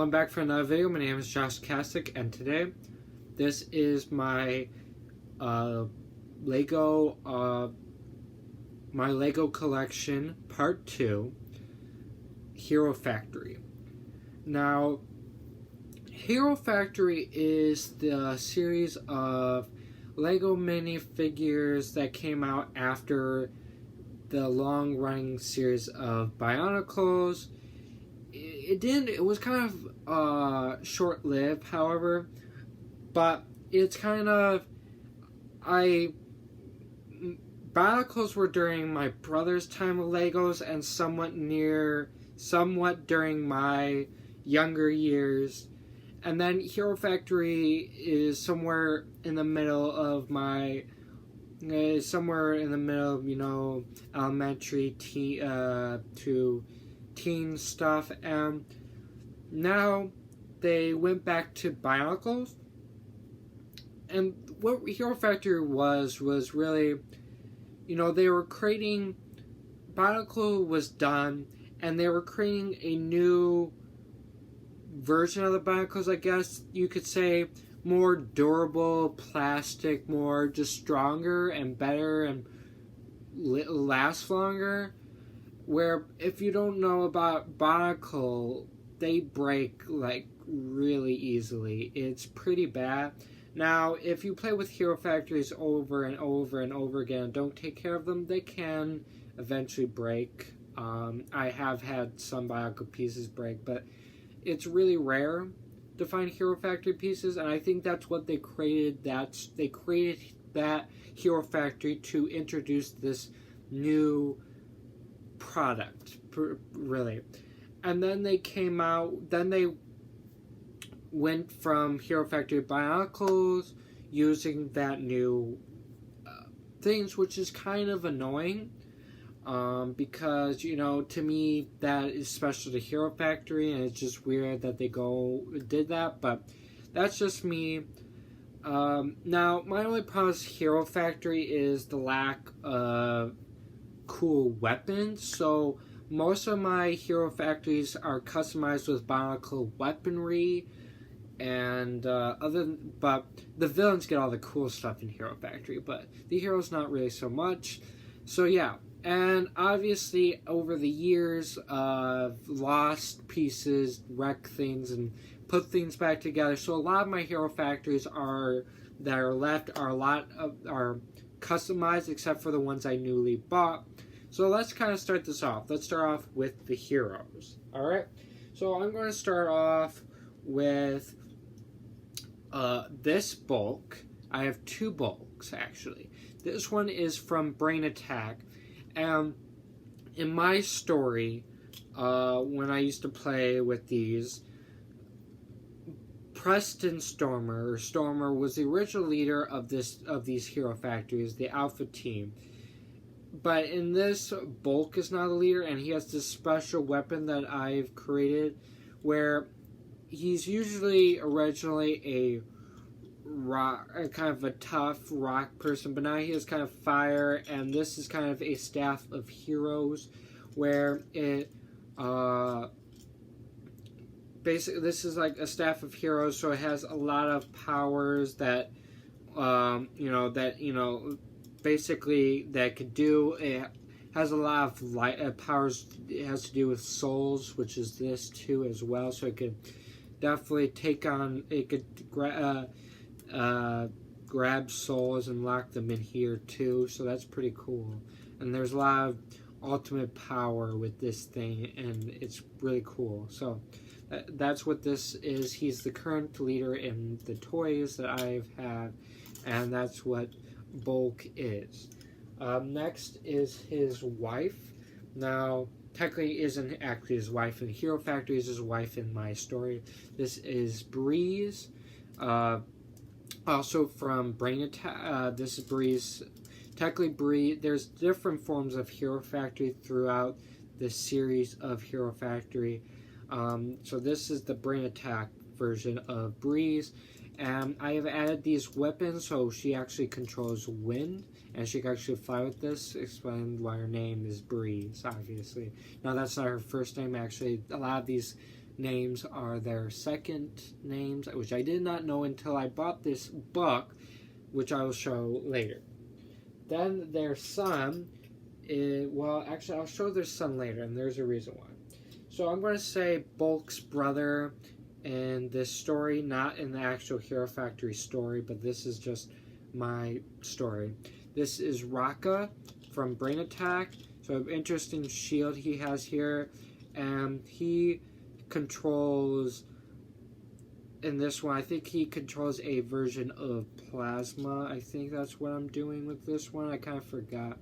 Hello, I'm back for another video. My name is Josh Kasich, and today, this is my Lego collection, part 2, Hero Factory. Now, Hero Factory is the series of Lego minifigures that came out after the long-running series of Bionicles. It was kind of short-lived, however, but it's kind of, Bionicles were during my brother's time of Legos and somewhat during my younger years, and then Hero Factory is somewhere in the middle of my, elementary to teen stuff, and now they went back to Bionicles. And what Hero Factory was really, they were creating, Bionicle was done, and they were creating a new version of the Bionicles, I guess you could say, more durable plastic, more just stronger and better and last longer. Where, if you don't know about Bionicle, they break, like, really easily. It's pretty bad. Now, if you play with Hero Factories over and over and over again and don't take care of them, they can eventually break. I have had some Bionicle pieces break, but it's really rare to find Hero Factory pieces, and I think that's what they created. They created that Hero Factory to introduce this new product, really. And then they went from Hero Factory Bionicles using that new things, which is kind of annoying, because, to me, that is special to Hero Factory, and it's just weird that they did that, but that's just me. Now, my only problem with Hero Factory is the lack of cool weapons. So most of my Hero Factories are customized with Bionicle weaponry, and but the villains get all the cool stuff in Hero Factory, but the heroes not really so much. So yeah, and obviously over the years I've lost pieces, wrecked things, and put things back together. So a lot of my Hero Factories are customized, except for the ones I newly bought. So let's kind of start this off. Let's start off with the heroes. Alright? So I'm going to start off with this bulk. I have two bulks, actually. This one is from Brain Attack. And in my story, when I used to play with these, Preston Stormer was the original leader of these Hero Factories, the Alpha Team. But in this, Bulk is not a leader, and he has this special weapon that I've created, where he's usually originally a kind of a tough rock person, but now he has kind of fire, and this is kind of a staff of heroes, where it basically, this is like a staff of heroes, so it has a lot of powers that, basically that could do. It has a lot of powers. It has to do with souls, which is this too as well. So it could definitely take on. It could grab souls and lock them in here too. So that's pretty cool. And there's a lot of ultimate power with this thing, and it's really cool. So that's what this is. He's the current leader in the toys that I've had, and that's what Bulk is. Next is his wife. Now, technically isn't actually his wife in Hero Factory, is his wife in my story. This is Breeze. Also from Brain Attack. This is Breeze. Technically, Breeze. There's different forms of Hero Factory throughout the series of Hero Factory. So this is the Brain Attack version of Breeze. And I have added these weapons, so she actually controls wind, and she can actually fly with this. Explain why her name is Breeze, obviously. Now, that's not her first name, actually. A lot of these names are their second names, which I did not know until I bought this book, which I will show later. Then their son well, actually, I'll show their son later, and there's a reason why. So I'm going to say Bulk's brother in this story, not in the actual Hero Factory story, but this is just my story. This is Raka from Brain Attack. So an interesting shield he has here, and he controls, in this one, I think he controls a version of Plasma. I think that's what I'm doing with this one. I kind of forgot.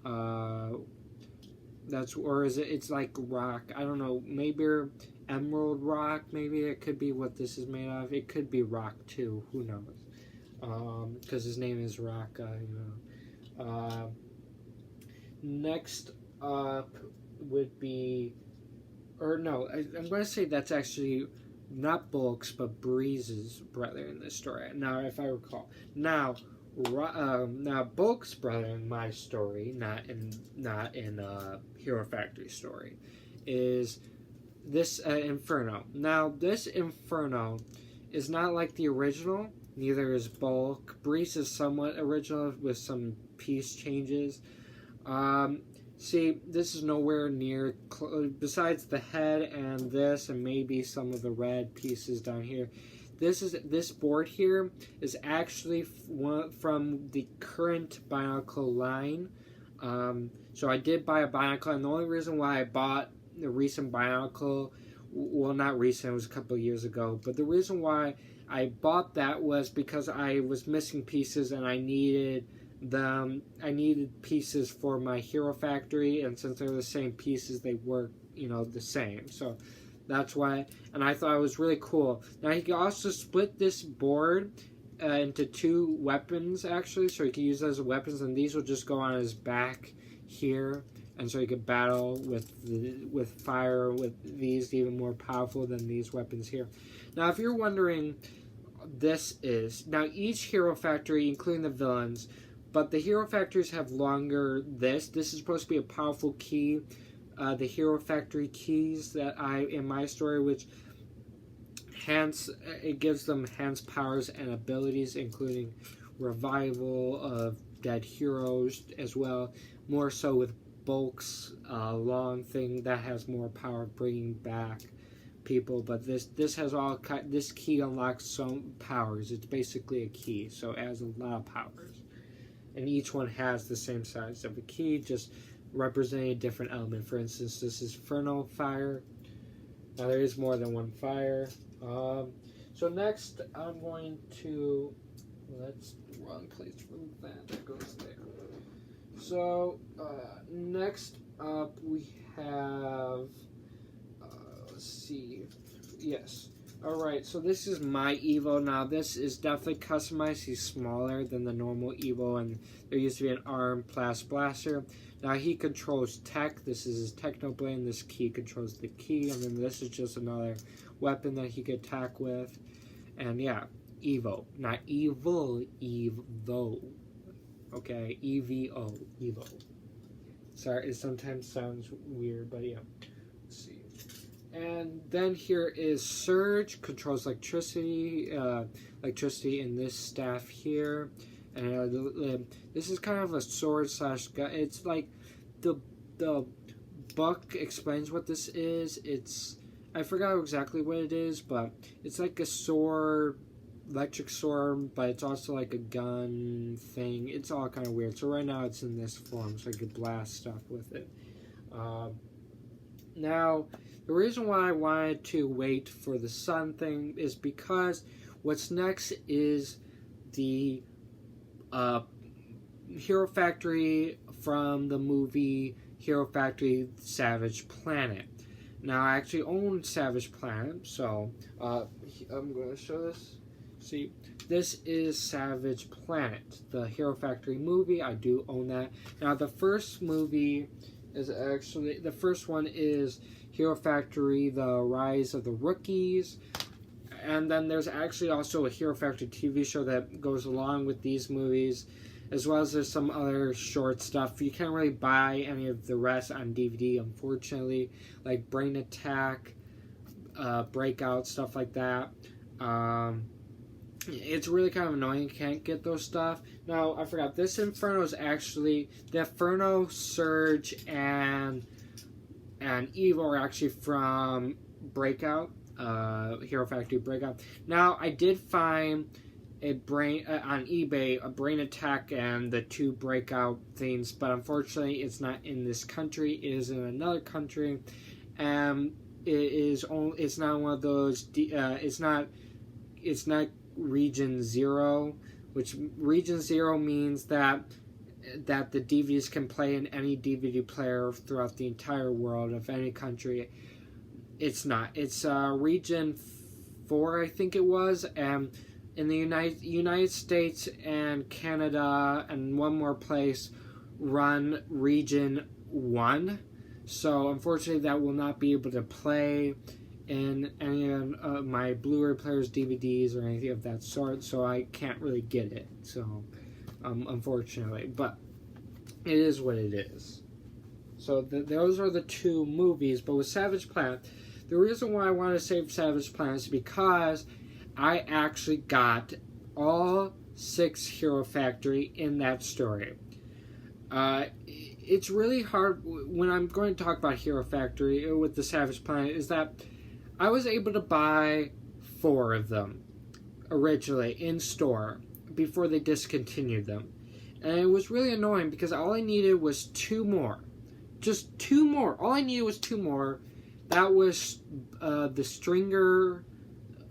Or is it, it's like rock, I don't know, maybe emerald rock, maybe it could be what this is made of. It could be rock too, who knows, because his name is Raka, next up would be, or no, I'm going to say that's actually not Bulk's, but Breeze's brother in this story, now if I recall. Now Bulk's brother in my story, not in Hero Factory story, is this Inferno. Now this Inferno is not like the original. Neither is Bulk. Breeze is somewhat original with some piece changes. See, this is nowhere near besides the head and this, and maybe some of the red pieces down here. This board here is actually from the current Bionicle line. So I did buy a Bionicle, and the only reason why I bought the recent Bionicle, well, not recent, it was a couple of years ago, but the reason why I bought that was because I was missing pieces, and I needed pieces for my Hero Factory, and since they're the same pieces, they work, the same. So that's why, and I thought it was really cool. Now, he can also split this board into two weapons, actually, so he can use those as weapons, and these will just go on his back here, and so he can battle with fire with these, even more powerful than these weapons here. Now, if you're wondering, now each Hero Factory, including the villains, but the Hero Factories have longer this is supposed to be a powerful key. The Hero Factory keys that in my story, which it gives them enhanced powers and abilities, including revival of dead heroes as well. More so with Bulk's long thing that has more power, bringing back people. But this has this key unlocks some powers. It's basically a key, so it has a lot of powers, and each one has the same size of a key, just representing a different element. For instance, this is Infernal Fire. Now there is more than one fire. So next I'm going to, that's the wrong place for that goes there. So next up we have, let's see, yes. Alright, so this is my Evo. Now this is definitely customized. He's smaller than the normal Evo, and there used to be an arm blaster. Now he controls tech. This is his Technoblade, and this key controls the key, and then this is just another weapon that he could attack with. And yeah, Evo. Not evil, Evo. Okay, EVO, Evo. Sorry, it sometimes sounds weird, but yeah. Let's see. And then here is Surge, controls electricity in this staff here. And this is kind of a sword slash gun. It's like the book explains what this is. I forgot exactly what it is, but it's like a sword, electric sword, but it's also like a gun thing. It's all kind of weird. So right now it's in this form, so I could blast stuff with it. Now, the reason why I wanted to wait for the sun thing is because what's next is the Hero Factory from the movie Hero Factory Savage Planet. Now, I actually own Savage Planet, so I'm going to show this. See, this is Savage Planet, the Hero Factory movie. I do own that. Now, the first movie is actually, the first one is Hero Factory, The Rise of the Rookies. And then there's actually also a Hero Factory TV show that goes along with these movies, as well as there's some other short stuff. You can't really buy any of the rest on DVD, unfortunately, like Brain Attack, Breakout, stuff like that. It's really kind of annoying. You can't get those stuff. Now, I forgot. This Inferno is actually... The Inferno, Surge, and Evil are actually from Breakout. Hero Factory Breakout. Now, I did find a brain on eBay, a Brain Attack and the 2 Breakout things, but unfortunately it's not in this country. It is in another country, and it's not one of those it's not region 0, which region 0 means that the DVDs can play in any DVD player throughout the entire world of any country. It's not. It's region 4, I think it was, and in the United States and Canada and one more place run region 1. So unfortunately that will not be able to play in any of my Blu-ray players, DVDs, or anything of that sort. So I can't really get it. So unfortunately, but it is what it is. So those are the 2 movies. But with Savage Planet, the reason why I want to save Savage Planet is because I actually got all 6 Hero Factory in that story. It's really hard when I'm going to talk about Hero Factory with the Savage Planet is that I was able to buy 4 of them originally in store before they discontinued them. And it was really annoying because all I needed was 2 more. Just 2 more. All I needed was 2 more. That was the Stringer,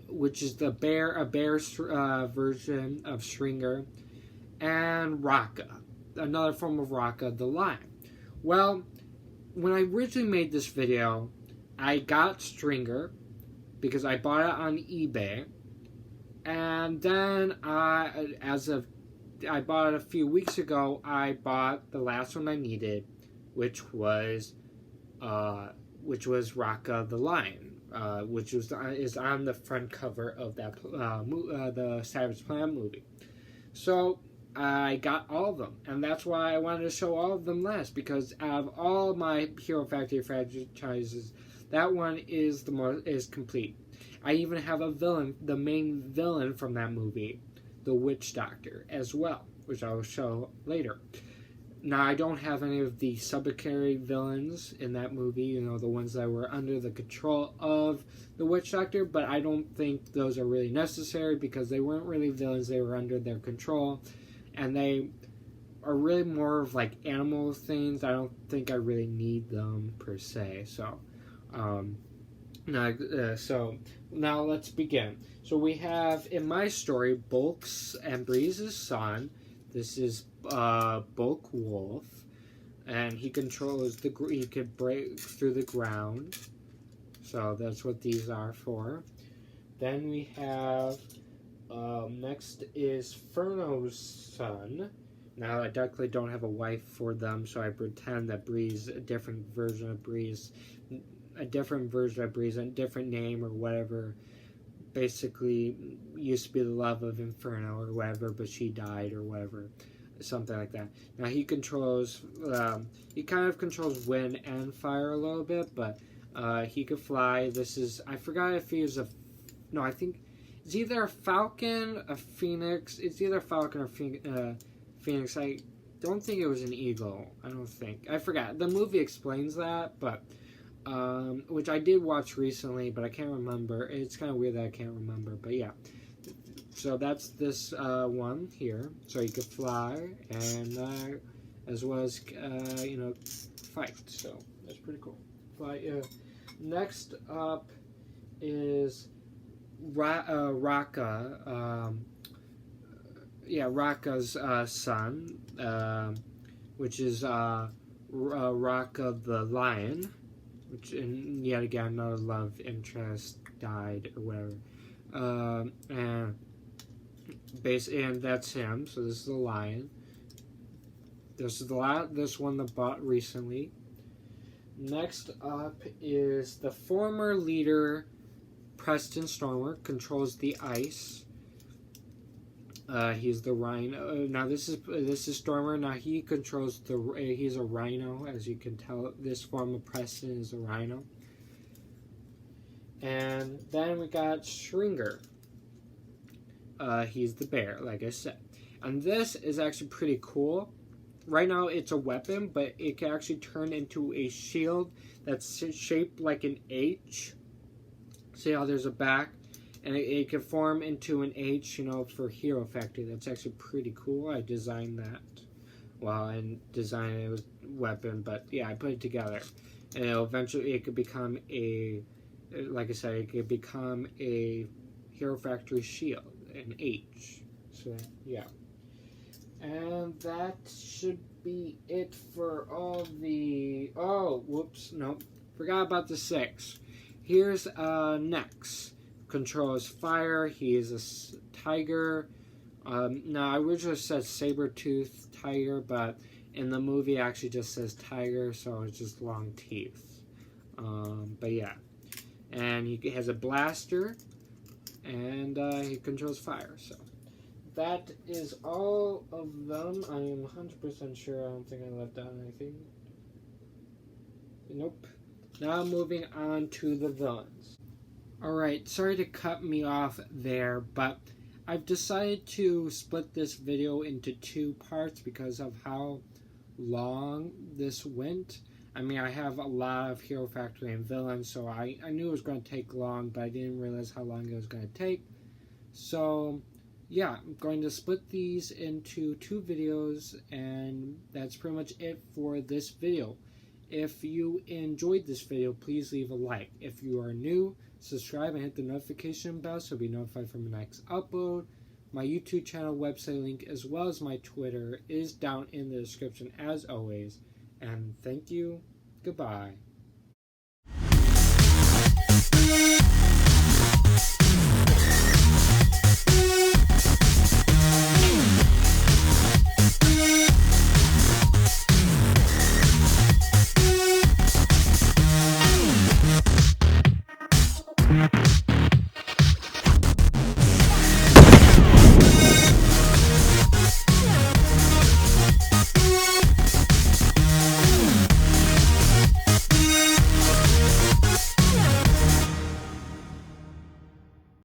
which is a bear version of Stringer, and Raka, another form of Raka, the lion. Well, when I originally made this video, I got Stringer because I bought it on eBay, and then I bought it a few weeks ago. I bought the last one I needed, which was Raka the lion. Which is on the front cover of that the Savage Planet movie. So I got all of them, and that's why I wanted to show all of them last, because out of all my Hero Factory franchises, that one is complete. I even have a villain, the main villain from that movie, the Witch Doctor, as well, which I will show later. Now, I don't have any of the subsidiary villains in that movie, the ones that were under the control of the Witch Doctor, but I don't think those are really necessary because they weren't really villains, they were under their control, and they are really more of like animal things. I don't think I really need them per se, so now let's begin. So we have, in my story, Bulk's and Breeze's son. This is Bulk Wolf, and he controls he could break through the ground. So that's what these are for. Then we have next is Furno's son. Now I definitely don't have a wife for them, so I pretend that Breeze, a different version of Breeze, a different name or whatever. Basically, used to be the love of Inferno or whatever, but she died or whatever, something like that. Now he controls, he kind of controls wind and fire a little bit, but he could fly. This is, I forgot if he was I think it's either a Falcon, a Phoenix. It's either a Falcon or Phoenix. I don't think it was an Eagle. I don't think. I forgot. The movie explains that, but. Which I did watch recently, but I can't remember. It's kind of weird that I can't remember, but yeah. So that's this one here. So you could fly and as well as fight. So that's pretty cool. Fly. Next up is Raka. Raka's son, which is Raka the lion. Which, and yet again, another love interest died or whatever. And that's him. So this is the lion. This is this one that bought recently. Next up is the former leader, Preston Stormer, controls the ice. He's the rhino. Now this is Stormer. Now he controls he's a rhino, as you can tell. This form of Preston is a rhino. And then we got Stringer. He's the bear, like I said. And this is actually pretty cool. Right now it's a weapon, but it can actually turn into a shield that's shaped like an H. See how there's a back? And it can form into an H, you know, for Hero Factory. That's actually pretty cool. I designed that. Well, I designed it with weapon, but yeah, I put it together. And eventually it could become a, like I said, it could become a Hero Factory shield, an H. So, yeah. And that should be it for all the... Oh, whoops, nope. Forgot about the 6. Here's Nex. Controls fire. He is a tiger. Now, I originally said saber-toothed tiger, but in the movie it actually just says tiger, so it's just long teeth. But yeah. And he has a blaster, and he controls fire, so... That is all of them. I am 100% sure. I don't think I left out anything. Nope. Now moving on to the villains. Alright, sorry to cut me off there, but I've decided to split this video into 2 parts because of how long this went. I mean, I have a lot of Hero Factory and villains, so I knew it was going to take long, but I didn't realize how long it was going to take. So... yeah, I'm going to split these into 2 videos, and that's pretty much it for this video. If you enjoyed this video, please leave a like. If you are new, subscribe and hit the notification bell so you'll be notified from the next upload. My YouTube channel website link as well as my Twitter is down in the description as always. And thank you. Goodbye.